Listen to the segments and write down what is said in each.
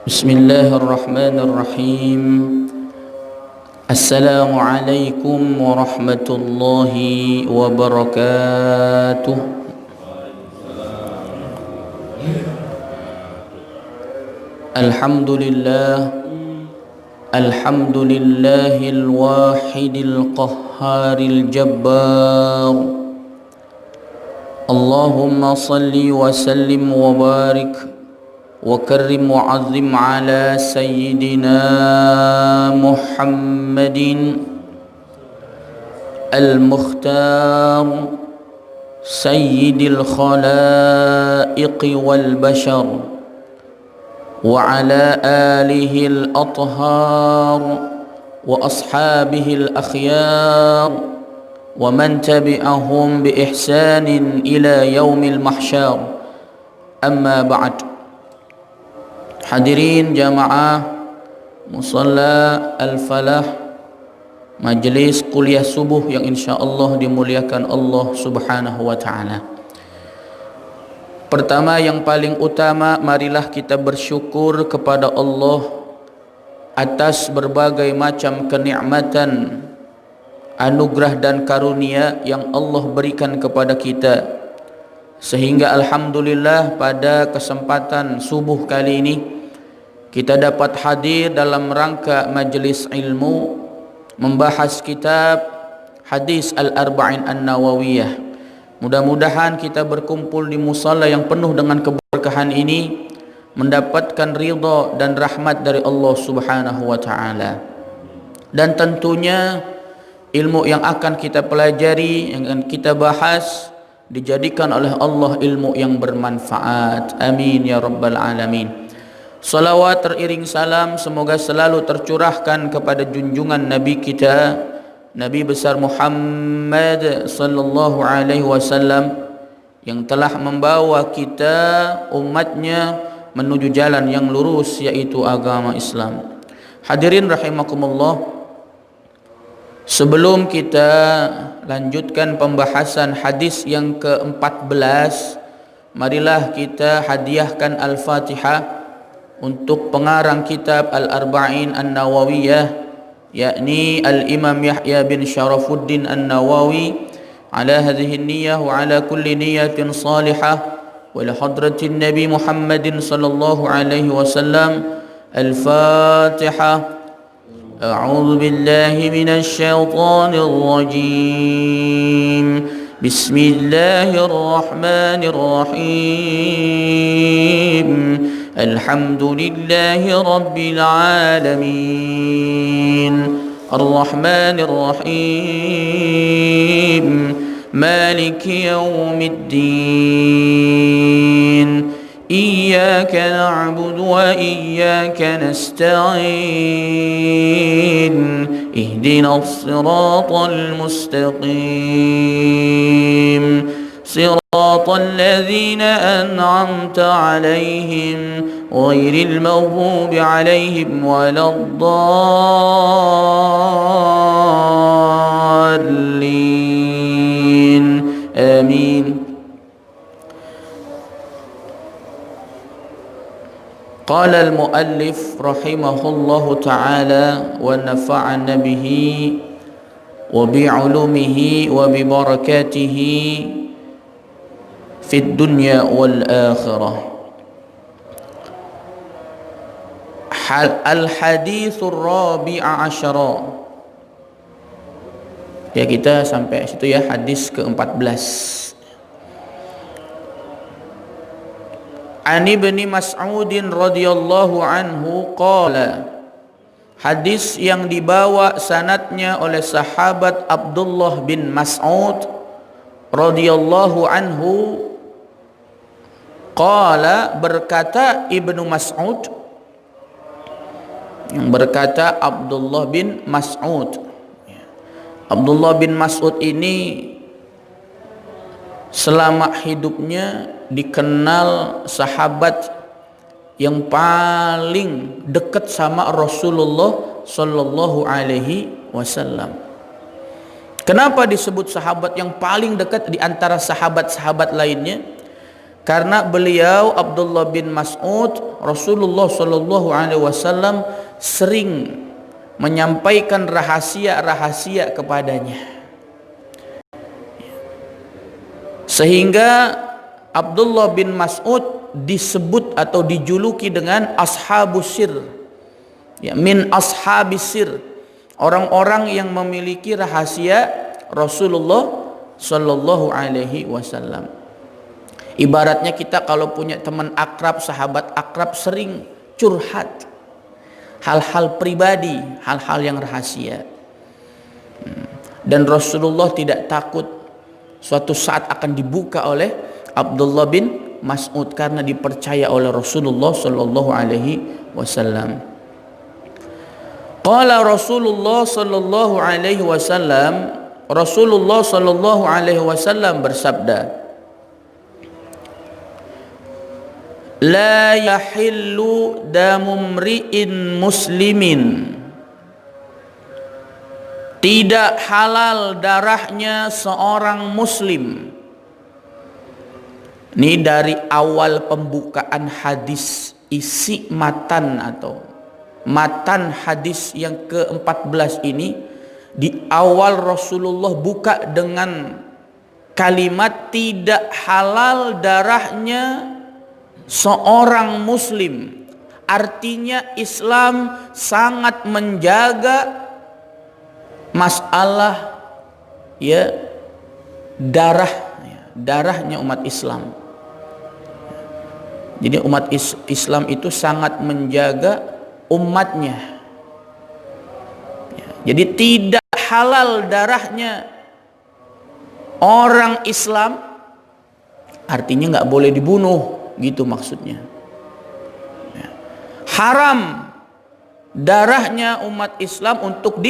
بسم الله الرحمن الرحيم. السلام عليكم ورحمة الله وبركاته. الحمد لله الحمد لله الواحد القهار الجبار. اللهم صل وسلم وبارك وكرم وعظم على سيدنا محمد المختار سيد الخلائق والبشر وعلى آله الأطهار وأصحابه الأخيار ومن تبعهم بإحسان إلى يوم المحشر. أما بعد. Hadirin jamaah Musalla Al-Falah, majlis kuliah subuh yang insyaallah dimuliakan Allah Subhanahu wa taala. Pertama, yang paling utama, marilah kita bersyukur kepada Allah atas berbagai macam kenikmatan, anugerah dan karunia yang Allah berikan kepada kita, sehingga alhamdulillah pada kesempatan subuh kali ini kita dapat hadir dalam rangka majlis ilmu membahas kitab Hadis Al-Arba'in An-Nawawiyah. Mudah-mudahan kita berkumpul di musalla yang penuh dengan keberkahan ini mendapatkan ridha dan rahmat dari Allah Subhanahu wa taala. Dan tentunya ilmu yang akan kita pelajari, yang akan kita bahas, dijadikan oleh Allah ilmu yang bermanfaat. Amin ya rabbal alamin. Salawat teriring salam semoga selalu tercurahkan kepada junjungan Nabi kita, Nabi besar Muhammad sallallahu alaihi wasallam, yang telah membawa kita umatnya menuju jalan yang lurus, yaitu agama Islam. Hadirin rahimakumullah, sebelum kita lanjutkan pembahasan hadis yang ke-14, marilah kita hadiahkan Al-Fatihah untuk pengarang kitab Al-Arba'in An-Nawawiyah, yakni Al-Imam Yahya bin Sharafuddin An-Nawawi, ala hadhihi niyyah wa ala kulli niyyatin salihah wa li hadratin Nabi Muhammadin sallallahu alaihi wasallam. Al-Fatihah. أعوذ بالله من الشيطان الرجيم. بسم الله الرحمن الرحيم. الحمد لله رب العالمين. الرحمن الرحيم. مالك يوم الدين. إياك نعبد وإياك نستعين. اهدنا الصراط المستقيم. صراط الذين أنعمت عليهم غير المغضوب عليهم ولا الضالين. آمين. قال المؤلف رحمه الله تعالى ونفعنا به وبعلومه وببركاته في الدنيا والآخرة. الحديث الرابع عشر. Ya, kita sampai situ ya, hadis ke-14. An Ibni Mas'udin radhiyallahu anhu qala. Hadis yang dibawa sanadnya oleh sahabat Abdullah bin Mas'ud radhiyallahu anhu, qala, berkata Ibnu Mas'ud, yang berkata Abdullah bin Mas'ud. Abdullah bin Mas'ud ini selama hidupnya dikenal sahabat yang paling dekat sama Rasulullah sallallahu alaihi wasallam. Kenapa disebut sahabat yang paling dekat di antara sahabat-sahabat lainnya? Karena beliau Abdullah bin Mas'ud, Rasulullah sallallahu alaihi wasallam sering menyampaikan rahasia-rahasia kepadanya. Sehingga Abdullah bin Mas'ud disebut atau dijuluki dengan ashabus sir. Ya, min ashabis sir. Orang-orang yang memiliki rahasia Rasulullah sallallahu alaihi wasallam. Ibaratnya kita kalau punya teman akrab, sahabat akrab, sering curhat hal-hal pribadi, hal-hal yang rahasia. Dan Rasulullah tidak takut suatu saat akan dibuka oleh Abdullah bin Mas'ud karena dipercaya oleh Rasulullah sallallahu alaihi wasallam. Qala Rasulullah sallallahu alaihi wasallam, Rasulullah sallallahu alaihi wasallam bersabda, la yahillu damu mri'in muslimin, tidak halal darahnya seorang muslim. Ini dari awal pembukaan hadis, isi matan atau matan hadis yang ke-14 ini, di awal Rasulullah buka dengan kalimat tidak halal darahnya seorang muslim. Artinya Islam sangat menjaga masalah darahnya umat Islam. Jadi umat Islam itu sangat menjaga umatnya. Jadi tidak halal darahnya orang Islam, artinya nggak boleh dibunuh, gitu maksudnya. Haram darahnya umat Islam untuk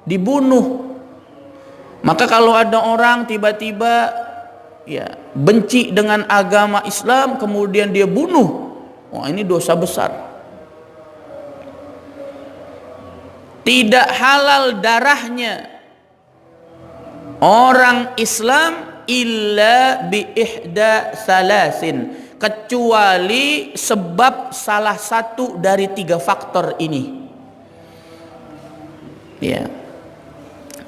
dibunuh. Maka kalau ada orang tiba-tiba benci dengan agama Islam kemudian dia bunuh, wah ini dosa besar. Tidak halal darahnya orang Islam illa bi ihda salasin, kecuali sebab salah satu dari 3 faktor ini. Ya.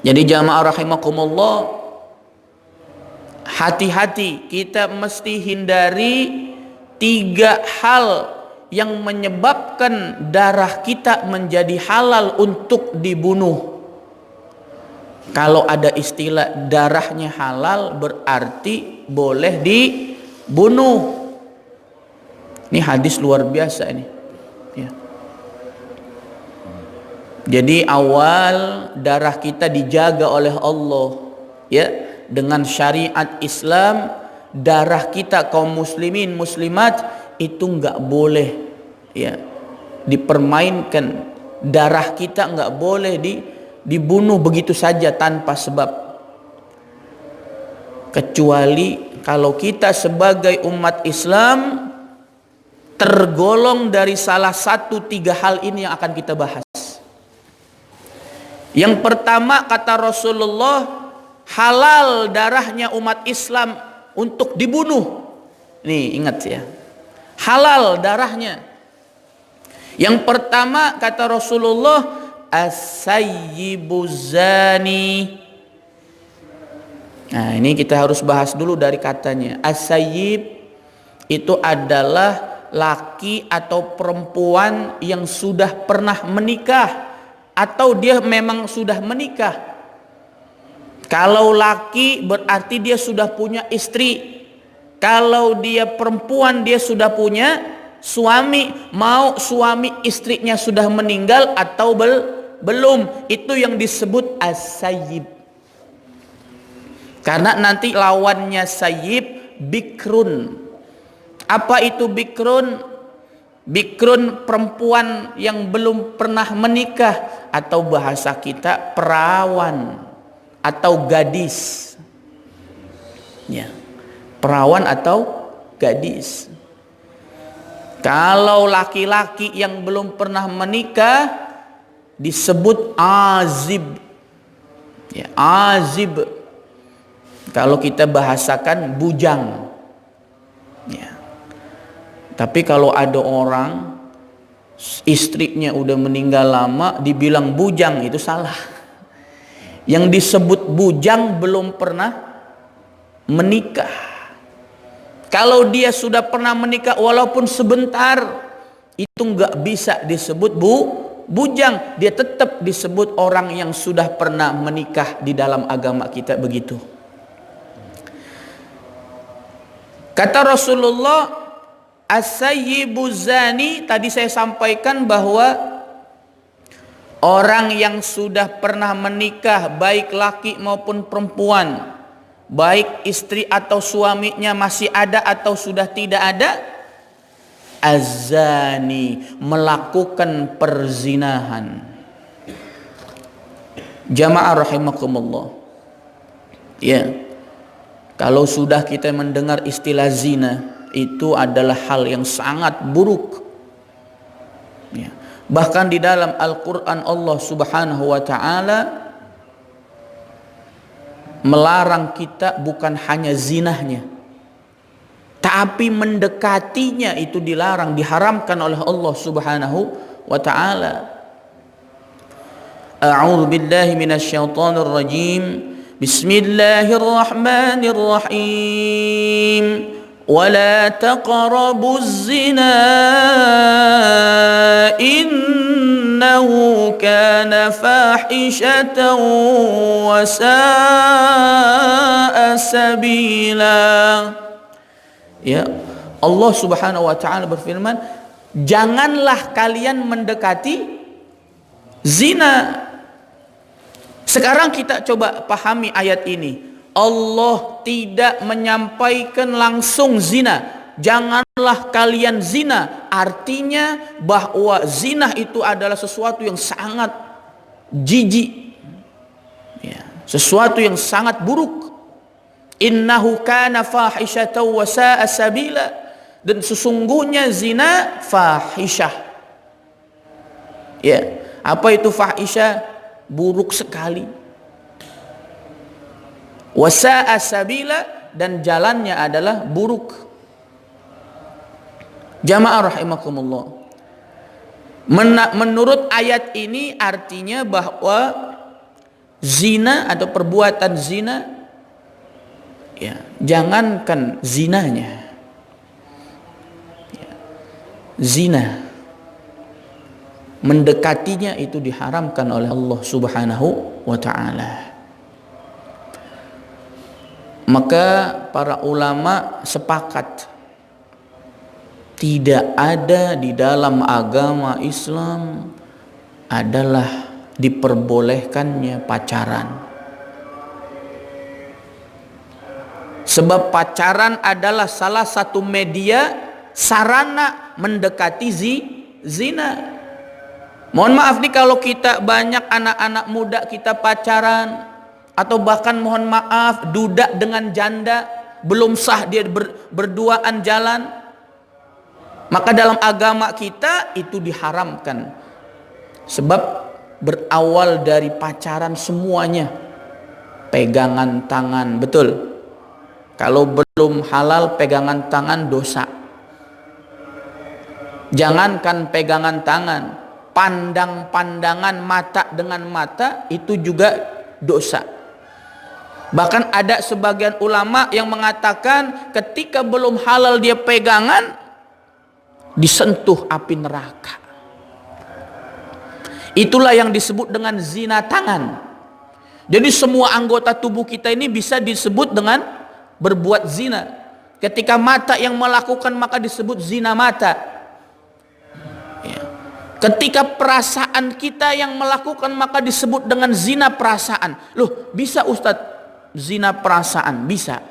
Jadi jamaah rahimakumullah, hati-hati, kita mesti hindari 3 hal yang menyebabkan darah kita menjadi halal untuk dibunuh. Kalau ada istilah darahnya halal berarti boleh dibunuh. Ini hadis luar biasa ini. Ya. Jadi awal darah kita dijaga oleh Allah, ya, dengan syariat Islam. Darah kita kaum muslimin muslimat itu nggak boleh dipermainkan. Darah kita nggak boleh dibunuh begitu saja tanpa sebab, kecuali kalau kita sebagai umat Islam tergolong dari salah satu 3 hal ini yang akan kita bahas. Yang pertama, kata Rasulullah, halal darahnya umat Islam untuk dibunuh. Nih ingat ya, halal darahnya. Yang pertama kata Rasulullah, as-sayyibu zani. Nah ini kita harus bahas dulu dari katanya. As-sayyib itu adalah laki atau perempuan yang sudah pernah menikah atau dia memang sudah menikah. Kalau laki berarti dia sudah punya istri. Kalau dia perempuan dia sudah punya suami. Mau suami istrinya sudah meninggal atau belum, itu yang disebut as-sayyib. Karena nanti lawannya sayyib bikrun. Apa itu bikrun? Bikrun perempuan yang belum pernah menikah, atau bahasa kita perawan atau gadis. Ya, perawan atau gadis. Kalau laki-laki yang belum pernah menikah disebut azib. Ya, azib. Kalau kita bahasakan bujang. Ya. Tapi kalau ada orang istrinya udah meninggal lama dibilang bujang, itu salah. Yang disebut bujang belum pernah menikah. Kalau dia sudah pernah menikah walaupun sebentar, itu nggak bisa disebut bujang. Dia tetap disebut orang yang sudah pernah menikah. Di dalam agama kita begitu. Kata Rasulullah, as-sayyibu zani, tadi saya sampaikan bahwa orang yang sudah pernah menikah, baik laki maupun perempuan, baik istri atau suaminya masih ada atau sudah tidak ada, az-zani, melakukan perzinahan. Jamaah rahimakumullah. Ya. Kalau sudah kita mendengar istilah zina, itu adalah hal yang sangat buruk. Ya. Bahkan di dalam Al-Quran Allah Subhanahu wa ta'ala melarang kita bukan hanya zinahnya, tapi mendekatinya itu dilarang, diharamkan oleh Allah Subhanahu wa ta'ala. A'udzu billahi minasyaitonir rajim. Bismillahirrahmanirrahim. ولا تقربوا الزنا إنه كان فاحشة وساء سبيلا. Ya, Allah Subhanahu wa ta'ala berfirman, janganlah kalian mendekati zina. Sekarang kita coba pahami ayat ini. Allah tidak menyampaikan langsung zina, janganlah kalian zina. Artinya bahwa zina itu adalah sesuatu yang sangat jijik, ya, sesuatu yang sangat buruk. Innahu kana fahisyatan wa sa'a sabila, dan sesungguhnya zina fahisyah. Ya, apa itu fahisyah? Buruk sekali. Wasa'a sabila, dan jalannya adalah buruk. Jamaah rahimakumullah. Menurut ayat ini artinya bahwa zina atau perbuatan zina, ya, jangankan zinanya, ya, zina mendekatinya itu diharamkan oleh Allah Subhanahu wa ta'ala. Maka para ulama sepakat, tidak ada di dalam agama Islam adalah diperbolehkannya pacaran. Sebab pacaran adalah salah satu media sarana mendekati zina. Mohon maaf nih kalau kita banyak anak-anak muda kita pacaran, atau bahkan mohon maaf duda dengan janda, belum sah dia berduaan jalan, maka dalam agama kita itu diharamkan. Sebab berawal dari pacaran semuanya, pegangan tangan, betul. Kalau belum halal pegangan tangan dosa. Jangankan pegangan tangan, pandang-pandangan mata dengan mata itu juga dosa. Bahkan ada sebagian ulama yang mengatakan ketika belum halal dia pegangan, disentuh api neraka. Itulah yang disebut dengan zina tangan. Jadi semua anggota tubuh kita ini bisa disebut dengan berbuat zina. Ketika mata yang melakukan maka disebut zina mata. Ya. Ketika perasaan kita yang melakukan maka disebut dengan zina perasaan. Loh, bisa Ustadz zina perasaan? Bisa.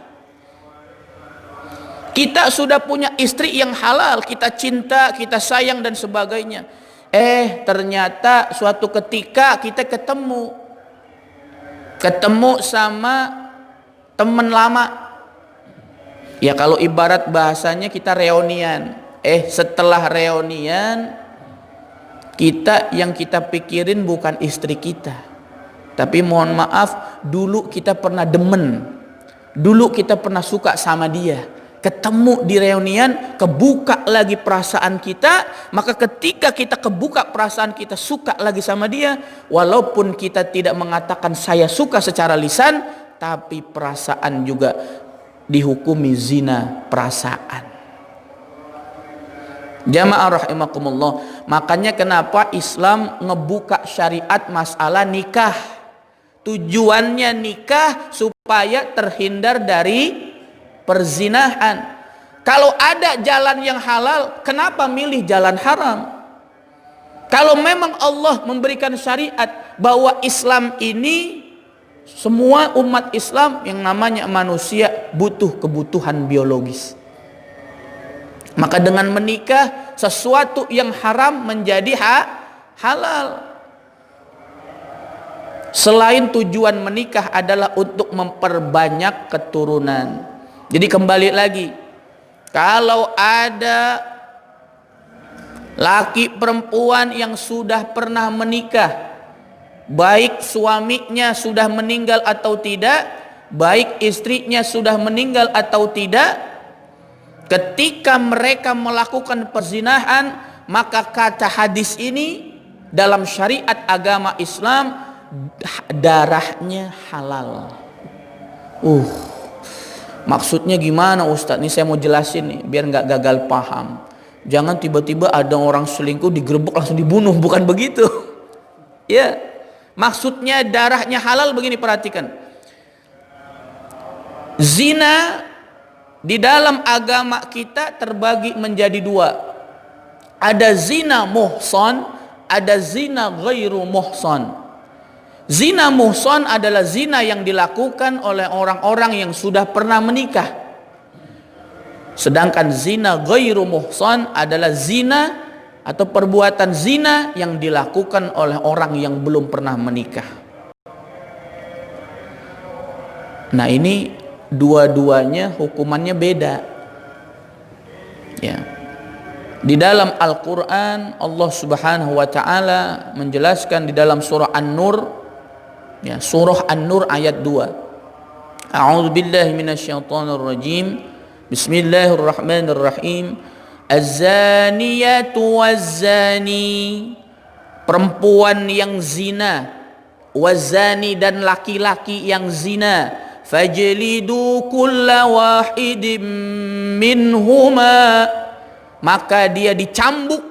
Kita sudah punya istri yang halal, kita cinta, kita sayang dan sebagainya. Ternyata suatu ketika kita ketemu sama teman lama. Ya kalau ibarat bahasanya kita reunian. Setelah reunian, yang kita pikirin bukan istri kita, tapi mohon maaf, dulu kita pernah demen, dulu kita pernah suka sama dia, ketemu di reunian, kebuka lagi perasaan kita. Maka ketika kita kebuka perasaan kita, suka lagi sama dia, walaupun kita tidak mengatakan saya suka secara lisan, tapi perasaan juga dihukumi zina perasaan. Jamaah rahimakumullah. Makanya kenapa Islam ngebuka syariat masalah nikah. Tujuannya nikah supaya terhindar dari perzinahan. Kalau ada jalan yang halal, kenapa milih jalan haram? Kalau memang Allah memberikan syariat bahwa Islam ini, semua umat Islam yang namanya manusia butuh kebutuhan biologis, maka dengan menikah sesuatu yang haram menjadi halal. Selain tujuan menikah adalah untuk memperbanyak keturunan. Jadi kembali lagi, kalau ada laki perempuan yang sudah pernah menikah, baik suaminya sudah meninggal atau tidak, baik istrinya sudah meninggal atau tidak, ketika mereka melakukan perzinahan, maka kata hadis ini dalam syariat agama Islam, darahnya halal. Maksudnya gimana Ustadz? Ini saya mau jelasin nih biar nggak gagal paham. Jangan tiba-tiba ada orang selingkuh digerebek langsung dibunuh, bukan begitu. Ya, maksudnya darahnya halal begini, perhatikan. Zina di dalam agama kita terbagi menjadi dua. Ada zina muhsan, ada zina ghairu muhsan. Zina muhsan adalah zina yang dilakukan oleh orang-orang yang sudah pernah menikah. Sedangkan zina ghairu muhsan adalah zina atau perbuatan zina yang dilakukan oleh orang yang belum pernah menikah. Nah, ini dua-duanya hukumannya beda. Ya. Di dalam Al-Qur'an Allah Subhanahu wa taala menjelaskan di dalam surah An-Nur, ya, surah An-Nur ayat 2. A'udzu billahi minasyaitonir rajim. Bismillahirrahmanirrahim. Az-zaniyatu waz-zani, perempuan yang zina, waz-zani dan laki-laki yang zina, fajlidu kulla wahidin minhuma, maka dia dicambuk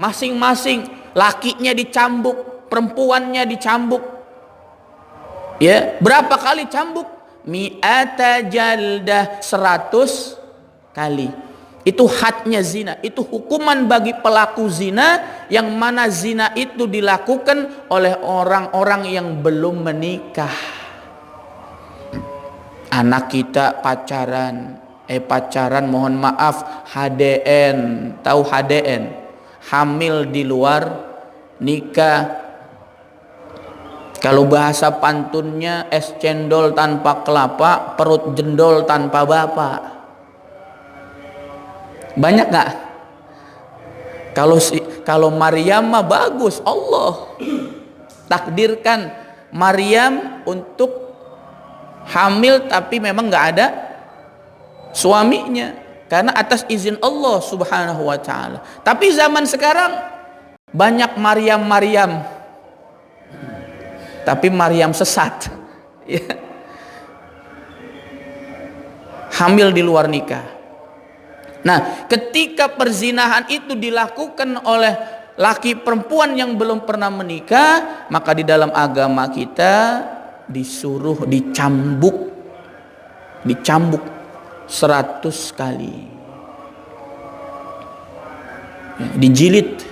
masing-masing, lakinya dicambuk, perempuannya dicambuk. Ya, berapa kali cambuk? Mi'ata jaldah, 100 kali. Itu hadnya zina, itu hukuman bagi pelaku zina, yang mana zina itu dilakukan oleh orang-orang yang belum menikah. Anak kita pacaran, mohon maaf, HDN, tahu HDN? Hamil di luar nikah. Kalau bahasa pantunnya, es cendol tanpa kelapa, perut jendol tanpa bapak. Banyak gak? Kalau Maryam mah bagus, Allah takdirkan Maryam untuk hamil, tapi memang gak ada suaminya, karena atas izin Allah Subhanahu wa ta'ala. Tapi zaman sekarang banyak Maryam, tapi Maryam sesat, ya. Hamil di luar nikah. Nah, ketika perzinahan itu dilakukan oleh laki perempuan yang belum pernah menikah, maka di dalam agama kita disuruh dicambuk 100 kali, ya, dijilid.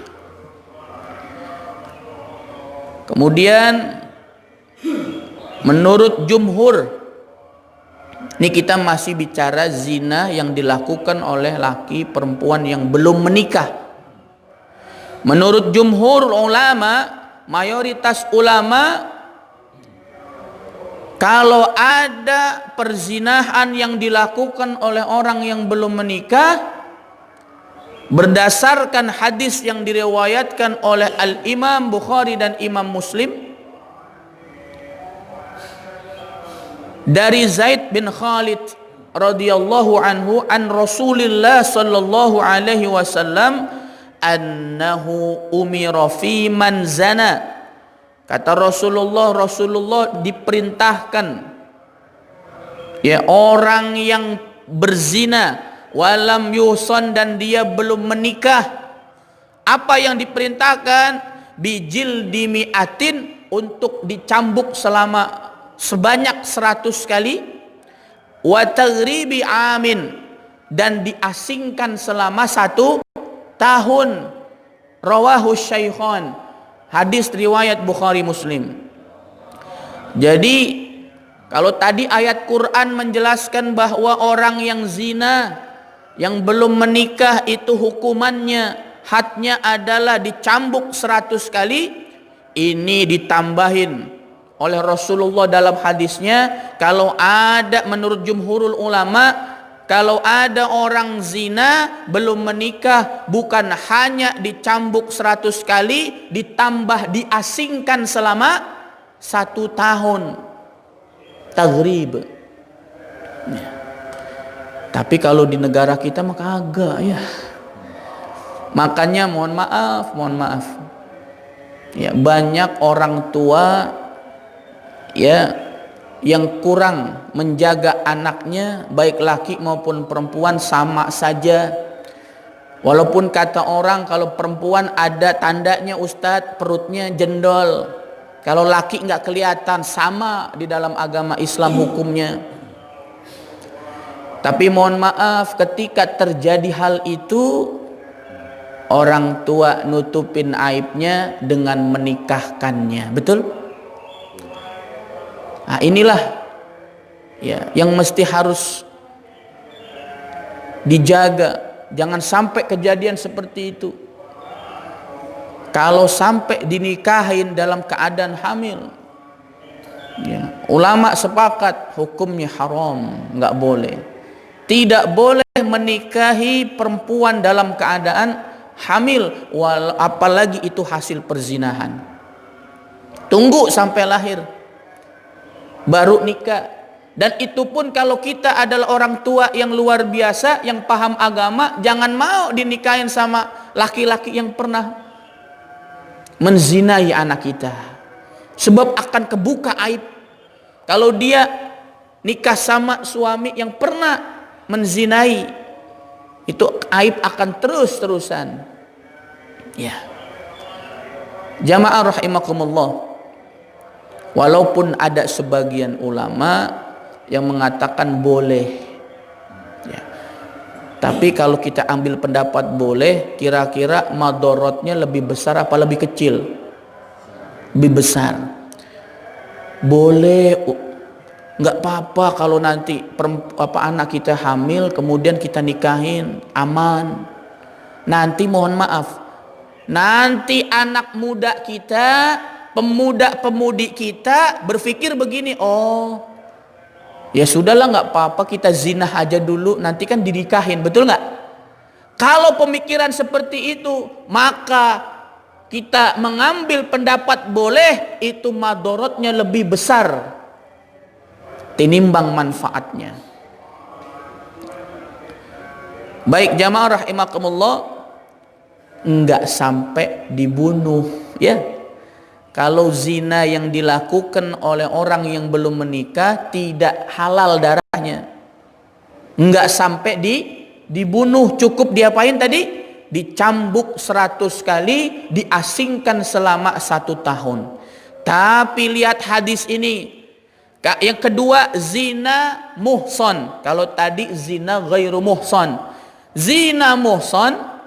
Kemudian menurut jumhur, ini kita masih bicara zina yang dilakukan oleh laki perempuan yang belum menikah. Menurut jumhur ulama, mayoritas ulama, kalau ada perzinahan yang dilakukan oleh orang yang belum menikah, berdasarkan hadis yang diriwayatkan oleh Al-Imam Bukhari dan Imam Muslim dari Zaid bin Khalid radhiyallahu anhu an Rasulillah sallallahu alaihi wasallam annahu umira fi man zana. Kata Rasulullah diperintahkan ya orang yang berzina walam yuson dan dia belum menikah. Apa yang diperintahkan? Bijil dimiatin, untuk dicambuk sebanyak 100 kali. Wa taghribi amin, dan diasingkan selama 1 tahun. Rawahu Syaikhan, hadis riwayat Bukhari Muslim. Jadi kalau tadi ayat Quran menjelaskan bahwa orang yang zina yang belum menikah itu hukumannya hadnya adalah dicambuk 100 kali, ini ditambahin oleh Rasulullah dalam hadisnya, kalau ada, menurut jumhurul ulama, kalau ada orang zina belum menikah, bukan hanya dicambuk 100 kali, ditambah diasingkan selama 1 tahun. Taghrib. Ya. Tapi kalau di negara kita mah kagak ya. Makanya mohon maaf. Ya, banyak orang tua ya yang kurang menjaga anaknya, baik laki maupun perempuan sama saja. Walaupun kata orang kalau perempuan ada tandanya Ustadz, perutnya jendol, kalau laki nggak kelihatan, sama di dalam agama Islam hukumnya. Tapi mohon maaf, ketika terjadi hal itu, orang tua nutupin aibnya dengan menikahkannya, betul? Nah, inilah ya yang mesti harus dijaga, jangan sampai kejadian seperti itu. Kalau sampai dinikahin dalam keadaan hamil, ya, ulama sepakat hukumnya haram, nggak boleh. Tidak boleh menikahi perempuan dalam keadaan hamil, apalagi itu hasil perzinahan. Tunggu sampai lahir baru nikah. Dan itu pun kalau kita adalah orang tua yang luar biasa, yang paham agama, jangan mau dinikahin sama laki-laki yang pernah menzinai anak kita, sebab akan kebuka aib. Kalau dia nikah sama suami yang pernah menzinai, itu aib akan terus-terusan. Ya, jamaah rahimakumullah, walaupun ada sebagian ulama yang mengatakan boleh, ya, tapi kalau kita ambil pendapat boleh, kira-kira madorotnya lebih besar apa lebih kecil? Lebih besar. Boleh, nggak apa-apa kalau nanti anak kita hamil kemudian kita nikahin, aman. Nanti mohon maaf, nanti anak muda kita, pemuda-pemudi kita berpikir begini, oh ya sudahlah nggak apa-apa kita zinah aja dulu, nanti kan dinikahin, betul nggak? Kalau pemikiran seperti itu, maka kita mengambil pendapat boleh, itu madorotnya lebih besar tinimbang manfaatnya. Baik jamaah rahimakumullah, enggak sampai dibunuh ya. Kalau zina yang dilakukan oleh orang yang belum menikah tidak halal darahnya, enggak sampai dibunuh, cukup diapain tadi? Dicambuk 100 kali, diasingkan selama 1 tahun. Tapi lihat hadis ini. Yang kedua, zina muhson. Kalau tadi zina ghairu muhson. Zina muhson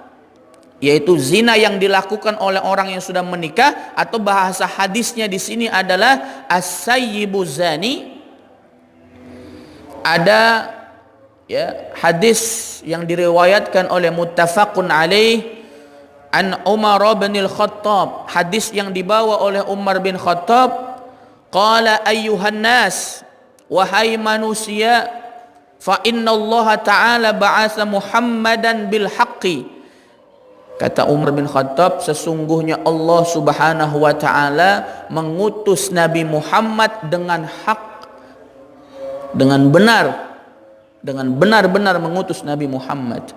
yaitu zina yang dilakukan oleh orang yang sudah menikah, atau bahasa hadisnya di sini adalah as-sayyibu zani. Ada ya hadis yang diriwayatkan oleh muttafaqun alaih an Umar bin Al-Khattab, hadis yang dibawa oleh Umar bin Khattab, qala ayyuhan nas, wahai manusia, fa inna Allah ta'ala ba'atha Muhammadan bil haqqi. Kata Umar bin Khattab, sesungguhnya Allah subhanahu wa ta'ala mengutus Nabi Muhammad dengan hak, dengan benar. dengan benar-benar mengutus Nabi Muhammad.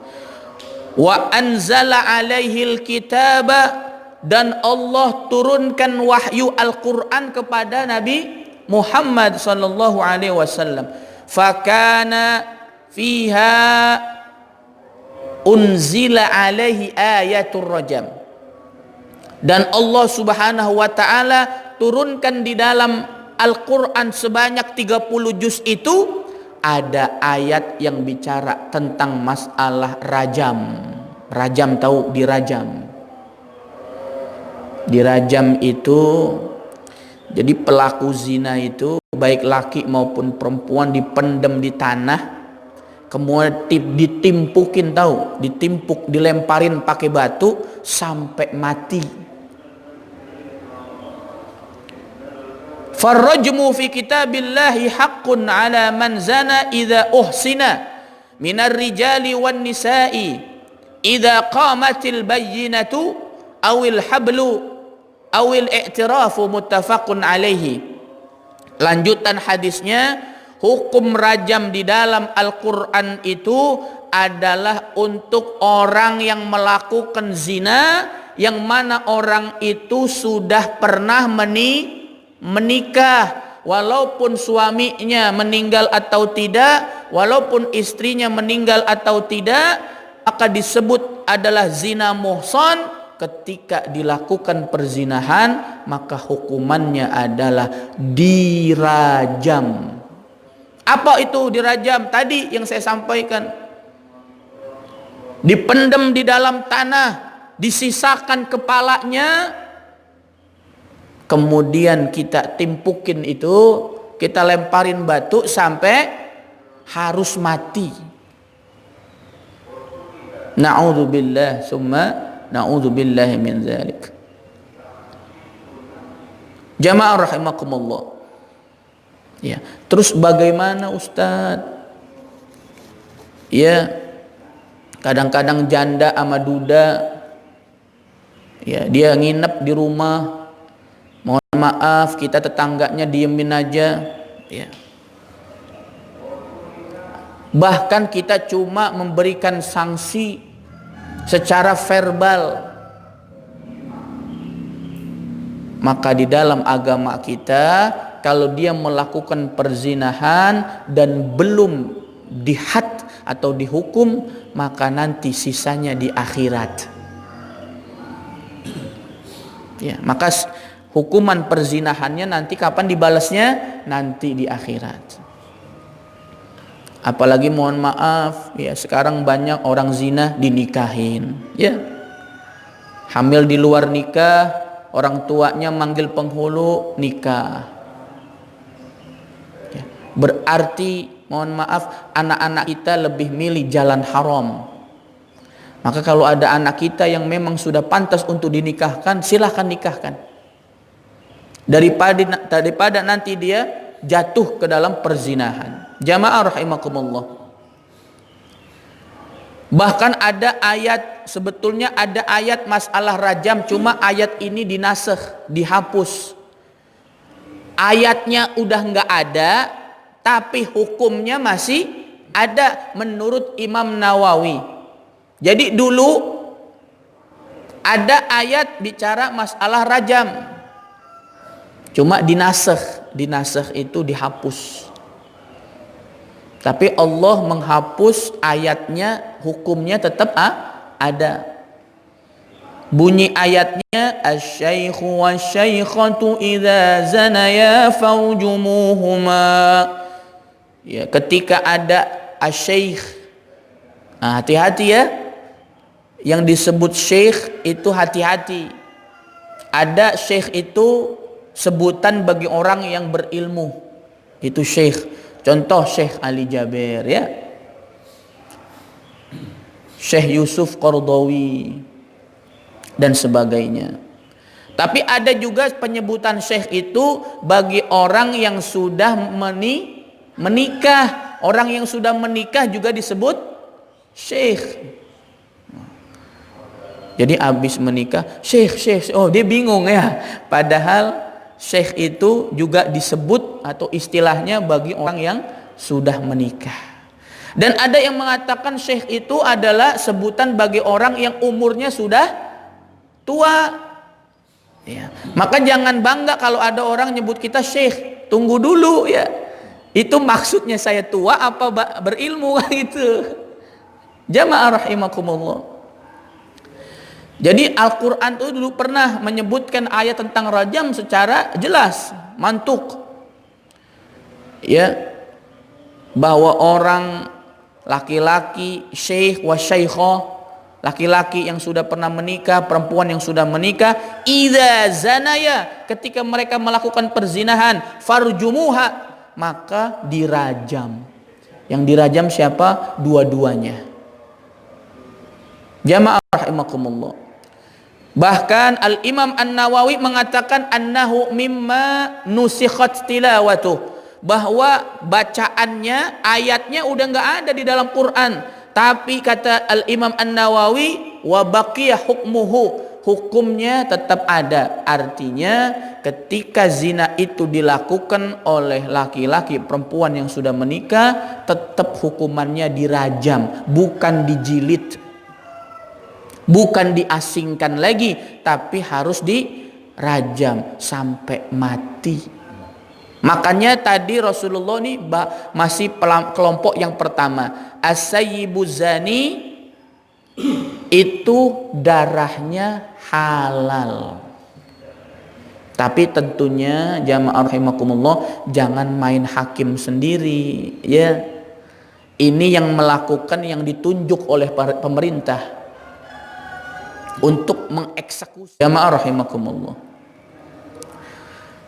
Wa anzala alaihil kitaba, dan Allah turunkan wahyu Al-Quran kepada Nabi Muhammad sallallahu alaihi wasallam. Fakana fiha unzila alaihi ayatul rajam, dan Allah subhanahu wa ta'ala turunkan di dalam Al-Quran sebanyak 30 juz itu ada ayat yang bicara tentang masalah rajam. Rajam, tahu dirajam. Dirajam itu, jadi pelaku zina itu baik laki maupun perempuan dipendam di tanah, kemudian ditimpukin, tahu, ditimpuk, dilemparin pakai batu sampai mati. Farrajmu fi kitabillahi haqqun ala man zana idza uhsina minar rijali wan nisa'i idza qamatil bayyinatu awil hablu awil i'tirafu muttafaqun alaihi. Lanjutan hadisnya, hukum rajam di dalam Al-Quran itu adalah untuk orang yang melakukan zina, yang mana orang itu sudah pernah menikah, walaupun suaminya meninggal atau tidak, walaupun istrinya meninggal atau tidak, maka disebut adalah zina muhsan. Ketika dilakukan perzinahan, maka hukumannya adalah dirajam. Apa itu dirajam? Tadi yang saya sampaikan, dipendam di dalam tanah, disisakan kepalanya, kemudian kita timpukin itu, kita lemparin batu sampai harus mati. Na'udzubillah summa na'udzubillahi min dzalik. Jamaah rahimakumullah. Ya, terus bagaimana Ustaz? Ya, kadang-kadang janda sama duda, ya, dia nginep di rumah, mohon maaf kita tetangganya diemin aja, ya. Bahkan kita cuma memberikan sanksi secara verbal. Maka di dalam agama kita, kalau dia melakukan perzinahan dan belum dihad atau dihukum, maka nanti sisanya di akhirat. Ya, maka hukuman perzinahannya nanti kapan dibalasnya? Nanti di akhirat. Apalagi mohon maaf, ya, sekarang banyak orang zina dinikahin, ya, hamil di luar nikah, orang tuanya manggil penghulu nikah, ya. Berarti mohon maaf, anak-anak kita lebih milih jalan haram. Maka kalau ada anak kita yang memang sudah pantas untuk dinikahkan, silahkan nikahkan, daripada nanti dia jatuh ke dalam perzinahan. Jamaah rahimakumullah. Bahkan ada ayat, sebetulnya ada ayat masalah rajam, cuma ayat ini dinasakh, dihapus. Ayatnya udah nggak ada, tapi hukumnya masih ada menurut Imam Nawawi. Jadi dulu ada ayat bicara masalah rajam, cuma dinasakh itu dihapus. Tapi Allah menghapus ayatnya, hukumnya tetap ada. Bunyi ayatnya, asy-syaikhu wasy-syaikhatu idza zanaya farjumuhuma. Ya, ketika ada asy-syaikh, nah, hati-hati ya. Yang disebut syekh itu hati-hati. Ada syekh itu sebutan bagi orang yang berilmu. Itu syekh. Contoh Syekh Ali Jaber, ya, Syekh Yusuf Qardawi dan sebagainya. Tapi ada juga penyebutan syekh itu bagi orang yang sudah menikah. Orang yang sudah menikah juga disebut syekh. Jadi habis menikah, syekh, oh dia bingung ya. Padahal syekh itu juga disebut atau istilahnya bagi orang yang sudah menikah. Dan ada yang mengatakan syekh itu adalah sebutan bagi orang yang umurnya sudah tua. Ya. Maka jangan bangga kalau ada orang nyebut kita syekh. Tunggu dulu ya. Itu maksudnya saya tua apa berilmu gitu. Jamaah rahimakumullah. Jadi Al-Quran itu dulu pernah menyebutkan ayat tentang rajam secara jelas, mantuk. Ya. Bahwa orang laki-laki syekh wa syaikhah, laki-laki yang sudah pernah menikah, perempuan yang sudah menikah, idza zanaya, ketika mereka melakukan perzinahan, farjumuha, maka dirajam. Yang dirajam siapa? Dua-duanya. Jamaah rahimakumullah. Bahkan Al-Imam An-Nawawi mengatakan annahu mimma nusikhat tilawatuh, bahwa bacaannya, ayatnya udah nggak ada di dalam Quran, tapi kata Al-Imam An-Nawawi wa baqiya hukmuhu, hukumnya tetap ada. Artinya ketika zina itu dilakukan oleh laki-laki, perempuan yang sudah menikah, tetap hukumannya dirajam, bukan dijilid, bukan diasingkan lagi, tapi harus dirajam sampai mati. Makanya tadi Rasulullah ini masih kelompok yang pertama, as-sayyibu zani, itu darahnya halal. Tapi tentunya jamaah rahimakumullah, jangan main hakim sendiri ya. Ini yang melakukan, yang ditunjuk oleh pemerintah untuk mengeksekusi, jamaah rahimakumullah.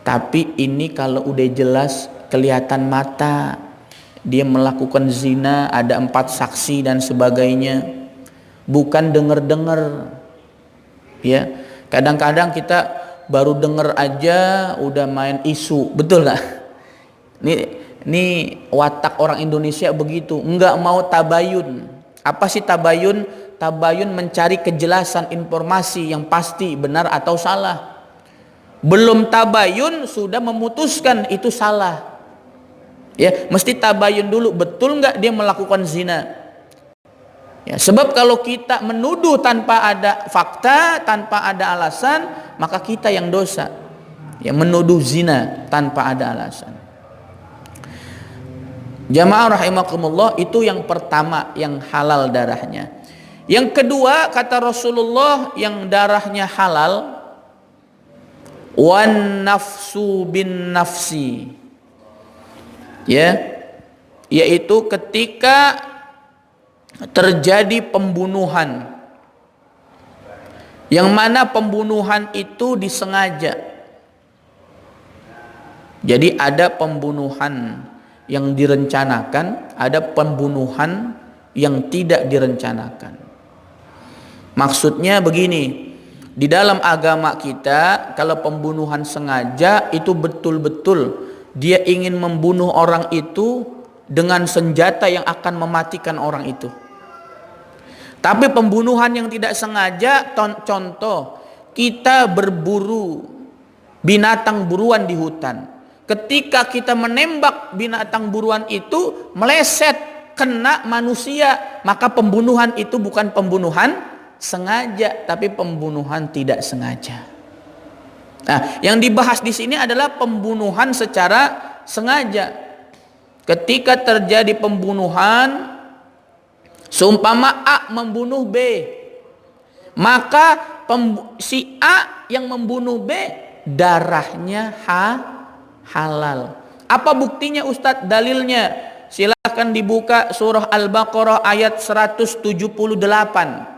Tapi ini kalau udah jelas kelihatan mata dia melakukan zina, ada 4 saksi dan sebagainya, bukan dengar-dengar ya. Kadang-kadang kita baru dengar aja udah main isu, betul nggak? Ini watak orang Indonesia begitu, nggak mau tabayun. Apa sih tabayun? Tabayun mencari kejelasan informasi yang pasti benar atau salah. Belum tabayun sudah memutuskan itu salah. Ya, mesti tabayun dulu, betul nggak dia melakukan zina. Ya, sebab kalau kita menuduh tanpa ada fakta, tanpa ada alasan, maka kita yang dosa. Ya, menuduh zina tanpa ada alasan. Jamaah rahimakumullah, itu yang pertama yang halal darahnya. Yang kedua kata Rasulullah yang darahnya halal, wan nafsu bin nafsi, ya, yaitu ketika terjadi pembunuhan, yang mana pembunuhan itu disengaja. Jadi ada pembunuhan yang direncanakan, ada pembunuhan yang tidak direncanakan. Maksudnya begini, di dalam agama kita kalau pembunuhan sengaja itu betul-betul dia ingin membunuh orang itu dengan senjata yang akan mematikan orang itu. Tapi pembunuhan yang tidak sengaja, contoh kita berburu binatang buruan di hutan. Ketika kita menembak binatang buruan itu meleset kena manusia, maka pembunuhan itu bukan pembunuhan sengaja, tapi pembunuhan tidak sengaja. Nah, yang dibahas di sini adalah pembunuhan secara sengaja. Ketika terjadi pembunuhan, seumpama A membunuh B, maka si A yang membunuh B darahnya halal. Apa buktinya Ustadz? Dalilnya silahkan dibuka surah Al-Baqarah ayat 178.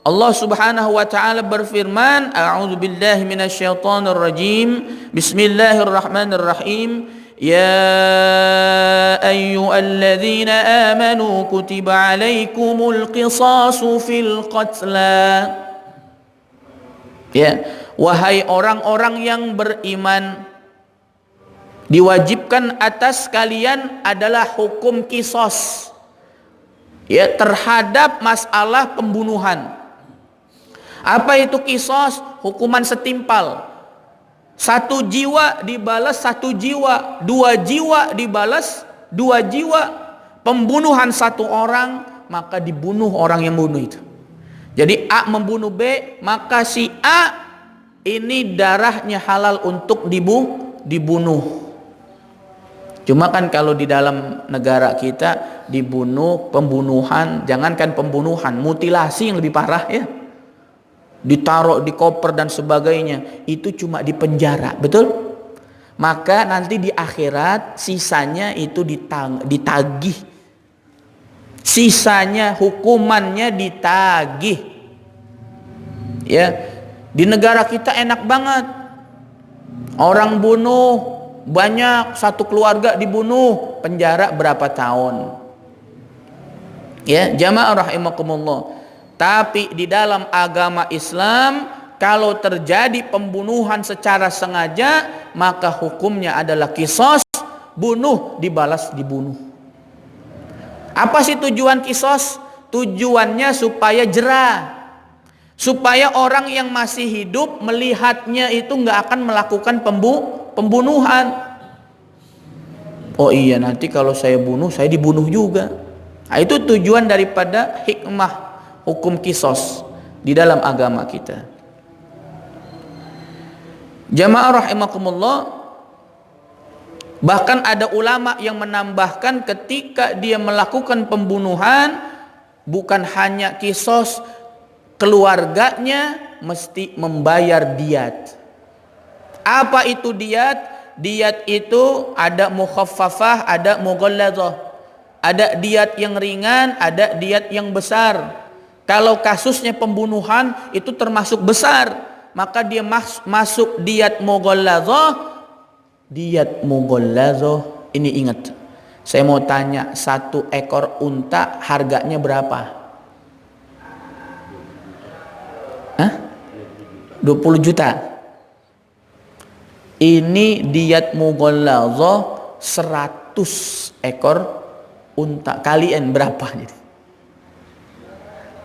Allah Subhanahu wa taala berfirman, a'udzu billahi minasyaitonir rajim. Bismillahirrahmanirrahim. Ya ayyuhalladzina amanu kutiba alaikumul qisasu fil qatla. Ya, wahai orang-orang yang beriman, diwajibkan atas kalian adalah hukum qisas, ya, terhadap masalah pembunuhan. Apa itu qisas? Hukuman setimpal. 1 jiwa dibalas 1 jiwa, 2 jiwa dibalas 2 jiwa. pembunuhan satu orang, maka dibunuh orang yang bunuh itu. Jadi A membunuh B, maka si A ini darahnya halal untuk dibunuh. Cuma kan kalau di dalam negara kita dibunuh, pembunuhan, jangankan pembunuhan, mutilasi yang lebih parah ya. Ditaruh di koper dan sebagainya, itu cuma di penjara, betul? Maka nanti di akhirat sisanya itu ditagih. Sisanya hukumannya ditagih. Ya. Di negara kita enak banget. Orang bunuh banyak, satu keluarga dibunuh, penjara berapa tahun. Ya, jamaah rahimakumullah. Tapi di dalam agama Islam, kalau terjadi pembunuhan secara sengaja, maka hukumnya adalah qisas, bunuh dibalas dibunuh. Apa sih tujuan qisas? Tujuannya supaya jera. Supaya orang yang masih hidup melihatnya itu nggak akan melakukan pembunuhan. Oh iya, nanti kalau saya bunuh, saya dibunuh juga. Nah, itu tujuan daripada hikmah hukum qisas di dalam agama kita. Jamaah rahimakumullah, bahkan ada ulama yang menambahkan ketika dia melakukan pembunuhan, bukan hanya qisas, keluarganya mesti membayar diyat. Apa itu diyat? Diyat itu ada mukhaffafah, ada mughalladzah. Ada diyat yang ringan, ada diyat yang besar. Kalau kasusnya pembunuhan itu termasuk besar, maka dia masuk diyat mughalladzah. Diyat mughalladzah, ini ingat, saya mau tanya, satu ekor unta harganya berapa? 20 juta. Ini diyat mughalladzah 100 ekor unta. Kalian berapa jadi?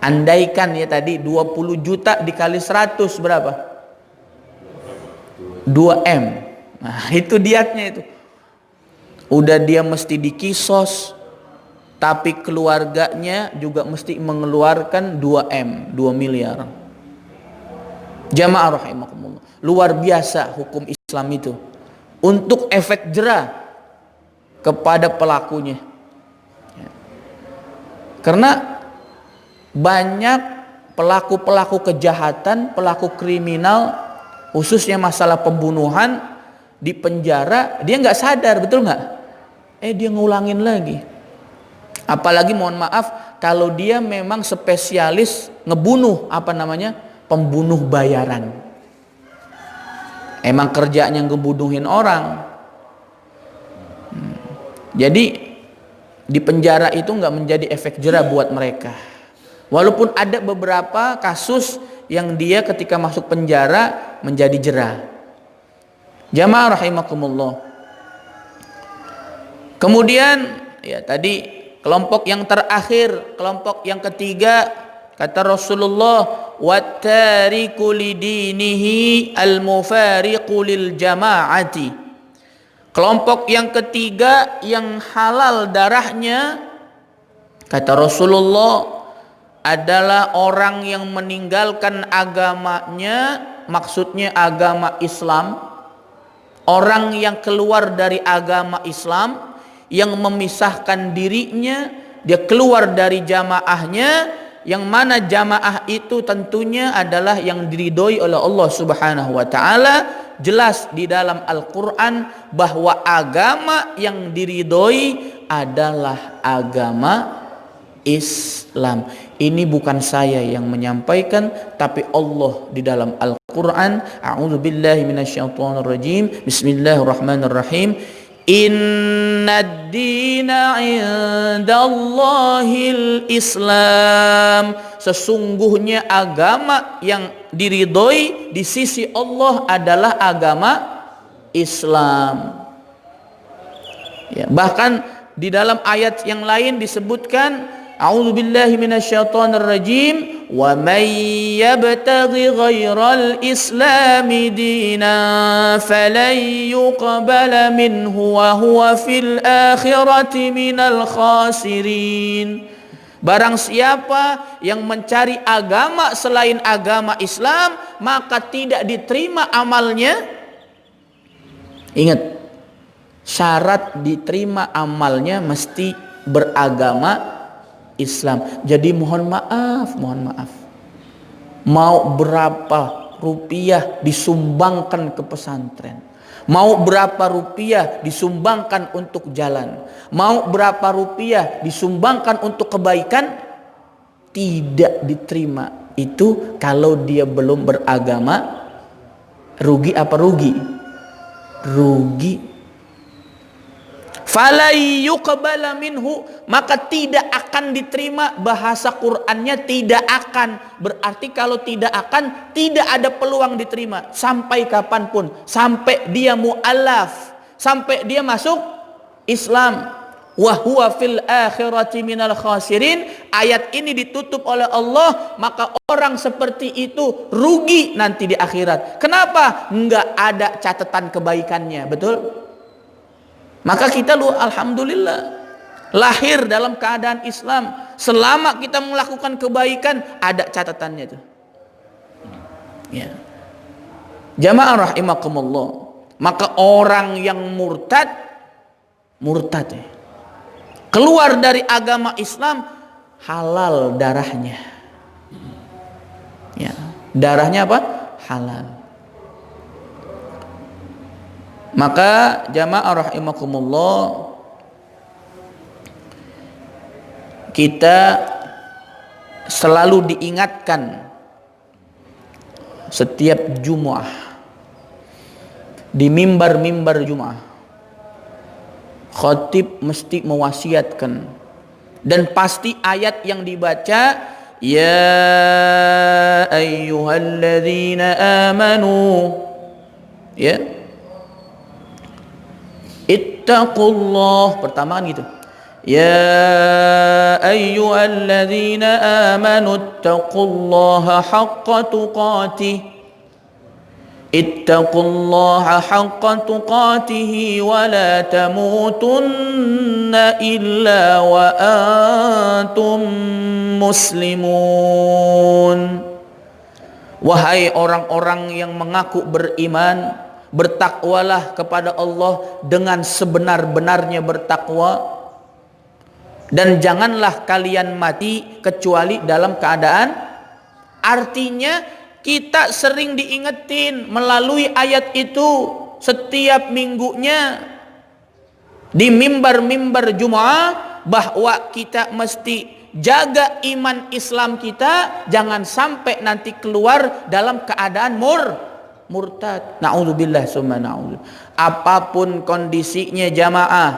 Andaikan ya tadi 20 juta dikali 100 berapa? 2M. Nah, itu diyatnya itu. Udah dia mesti dikisos, tapi keluarganya juga mesti mengeluarkan 2M, 2 miliar. Jamaah rahimakumullah, luar biasa hukum Islam itu untuk efek jera kepada pelakunya. Karena banyak pelaku-pelaku kejahatan, pelaku kriminal, khususnya masalah pembunuhan, di penjara dia nggak sadar, betul nggak? Dia ngulangin lagi. Apalagi mohon maaf kalau dia memang spesialis ngebunuh, pembunuh bayaran. Emang kerjanya ngebunuhin orang. Jadi di penjara itu nggak menjadi efek jera buat mereka. Walaupun ada beberapa kasus yang dia ketika masuk penjara menjadi jera. Jamaah rahimakumullah. Kemudian ya tadi kelompok yang terakhir, kelompok yang ketiga, kata Rasulullah, wattariku lidinihi al-mufariqu lil jama'ati. Kelompok yang ketiga yang halal darahnya, kata Rasulullah, adalah orang yang meninggalkan agamanya, maksudnya agama Islam, orang yang keluar dari agama Islam, yang memisahkan dirinya, dia keluar dari jamaahnya, yang mana jamaah itu tentunya adalah yang diridhoi oleh Allah Subhanahu wa taala. Jelas di dalam Al-Qur'an bahwa agama yang diridhoi adalah agama Islam. Ini bukan saya yang menyampaikan, tapi Allah di dalam Al-Qur'an. A'udzubillahi minasyaitonirrajim. Bismillahirrahmanirrahim. Innad dina indallahil Islam. Sesungguhnya agama yang diridhoi di sisi Allah adalah agama Islam. Ya, bahkan di dalam ayat yang lain disebutkan A'udzu billahi minasyaitonir rajim. Wa may yabtaghi ghairal islami dinan falan yuqbala minhu wa huwa fil akhirati minal khasirin. Barang siapa yang mencari agama selain agama Islam, maka tidak diterima amalnya. Ingat, syarat diterima amalnya mesti beragama Islam. Jadi mohon maaf, mau berapa rupiah disumbangkan ke pesantren, mau berapa rupiah disumbangkan untuk jalan, mau berapa rupiah disumbangkan untuk kebaikan, tidak diterima itu kalau dia belum beragama. Rugi apa rugi? Rugi. Falai yuqbala minhu, maka tidak akan diterima. Bahasa Qur'annya tidak akan, berarti kalau tidak akan, tidak ada peluang diterima sampai kapanpun, sampai dia mu'allaf, sampai dia masuk Islam. Wa huwa fil akhirati minal khasirin. Ayat ini ditutup oleh Allah, maka orang seperti itu rugi nanti di akhirat. Kenapa? Enggak ada catatan kebaikannya, betul? Maka kita alhamdulillah lahir dalam keadaan Islam. Selama kita melakukan kebaikan, ada catatannya tuh. Ya. Jamaah rahimakumullah. Maka orang yang murtad ya, keluar dari agama Islam, halal darahnya. Ya, darahnya apa? Halal. Maka jamaah rahimakumullah, kita selalu diingatkan setiap Jumat di mimbar-mimbar Jumat, khatib mesti mewasiatkan, dan pasti ayat yang dibaca, ya ayyuhalladzina amanu, ya, ittaqullah, pertama kan gitu, ya ayyuhalladzina amanu ittaqullaha haqqa tuqatih, ittaqullaha haqqa tuqatih wa la tamutunna illa wa antum muslimun. Wahai orang-orang yang mengaku beriman, bertakwalah kepada Allah dengan sebenar-benarnya bertakwa, dan janganlah kalian mati kecuali dalam keadaan. Artinya kita sering diingetin melalui ayat itu setiap minggunya di mimbar-mimbar Jumat, bahwa kita mesti jaga iman Islam kita, jangan sampai nanti keluar dalam keadaan murtad. Na'udzubillah summa na'udzubillah. Apapun kondisinya jamaah,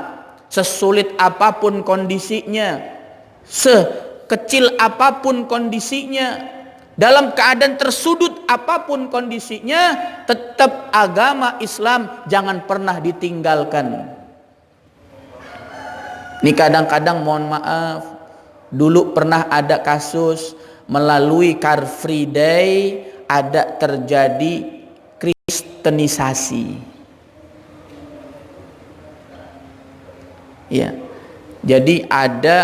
sesulit apapun kondisinya, sekecil apapun kondisinya, dalam keadaan tersudut apapun kondisinya, tetap agama Islam jangan pernah ditinggalkan. Ini kadang-kadang mohon maaf, dulu pernah ada kasus melalui Car Free Day, ada terjadi kristenisasi. Ya. Jadi ada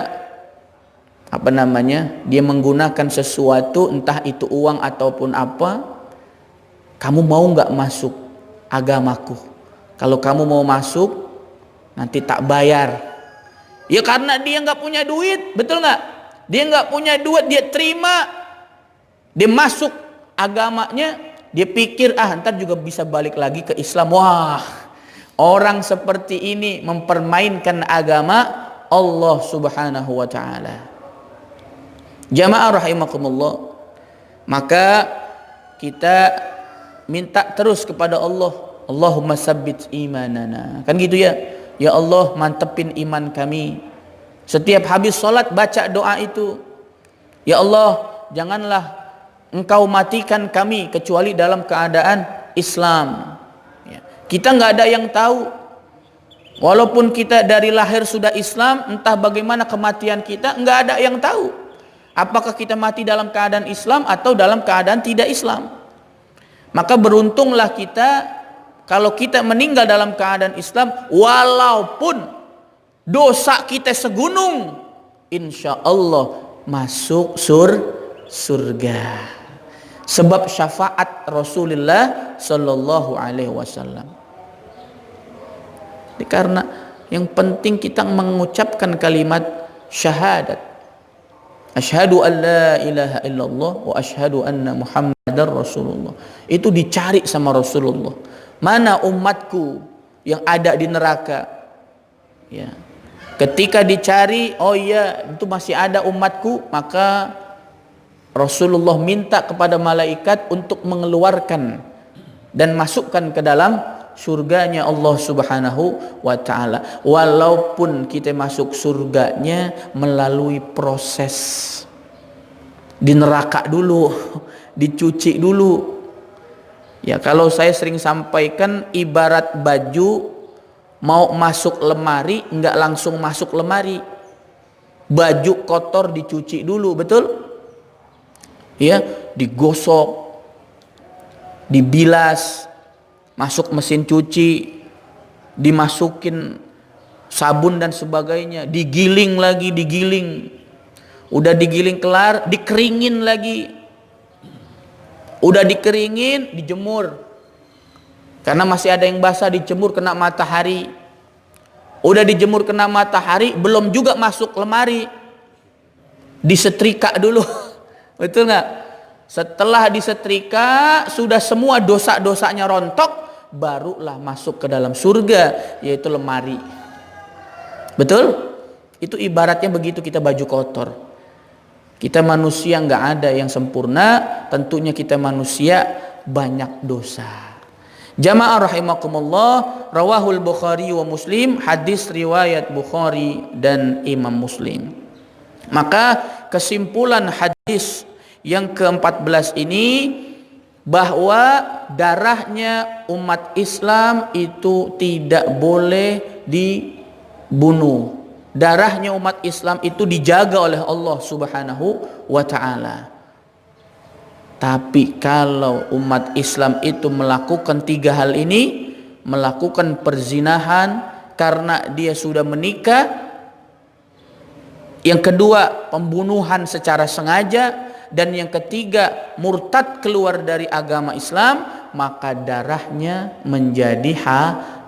dia menggunakan sesuatu, entah itu uang ataupun apa. Kamu mau nggak masuk agamaku? Kalau kamu mau masuk, nanti tak bayar. Ya karena dia nggak punya duit, betul nggak? Dia nggak punya duit, dia terima, dia masuk agamanya. Dia pikir ntar juga bisa balik lagi ke Islam. Wah, orang seperti ini mempermainkan agama Allah subhanahu wa ta'ala. Jamaah rahimakumullah, maka kita minta terus kepada Allah, Allahumma sabbit imanana, kan gitu ya. Ya Allah, mantepin iman kami. Setiap habis sholat baca doa itu, ya Allah, janganlah Engkau matikan kami kecuali dalam keadaan Islam. Ya. Kita nggak ada yang tahu Walaupun kita dari lahir sudah Islam, entah bagaimana kematian kita, enggak ada yang tahu. Apakah kita mati dalam keadaan Islam atau dalam keadaan tidak Islam. Maka beruntunglah kita kalau kita meninggal dalam keadaan Islam, walaupun dosa kita segunung, insya Allah masuk surga. Sebab syafaat Rasulullah Sallallahu Alaihi Wasallam. Karena yang penting kita mengucapkan kalimat syahadat. Asyhadu an la ilaha illallah wa asyhadu anna Muhammadar Rasulullah. Itu dicari sama Rasulullah. Mana umatku yang ada di neraka? Ya. Ketika dicari, oh iya itu masih ada umatku, maka Rasulullah minta kepada malaikat untuk mengeluarkan dan masukkan ke dalam surganya Allah Subhanahu wa ta'ala. Walaupun kita masuk surganya melalui proses di neraka dulu, dicuci dulu. Ya, kalau saya sering sampaikan, ibarat baju mau masuk lemari, enggak langsung masuk lemari. Baju kotor dicuci dulu, betul? Ya, digosok, dibilas, masuk mesin cuci, dimasukin sabun dan sebagainya, digiling lagi, digiling. Udah digiling kelar, dikeringin lagi. Udah dikeringin, dijemur. Karena masih ada yang basah, dijemur kena matahari. Udah dijemur kena matahari, belum juga masuk lemari. Disetrika dulu. Betul nggak? Setelah disetrika, sudah semua dosa-dosanya rontok, barulah masuk ke dalam surga, yaitu lemari. Betul? Itu ibaratnya begitu kita baju kotor. Kita manusia nggak ada yang sempurna, tentunya kita manusia banyak dosa. Jamaah rahimakumullah, rawahul Bukhari wa Muslim, hadis riwayat Bukhari dan Imam Muslim. Maka kesimpulan hadis yang ke-14 ini, bahwa darahnya umat Islam itu tidak boleh dibunuh. Darahnya umat Islam itu dijaga oleh Allah Subhanahu wa ta'ala. Tapi kalau umat Islam itu melakukan 3 hal ini, melakukan perzinahan karena dia sudah menikah, yang kedua pembunuhan secara sengaja, dan yang ketiga murtad keluar dari agama Islam, maka darahnya menjadi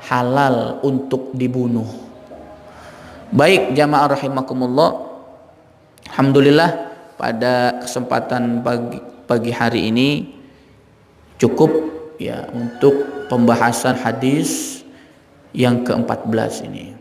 halal untuk dibunuh. Baik jamaah rahimakumullah, alhamdulillah pada kesempatan pagi hari ini cukup ya untuk pembahasan hadis yang ke-14 ini.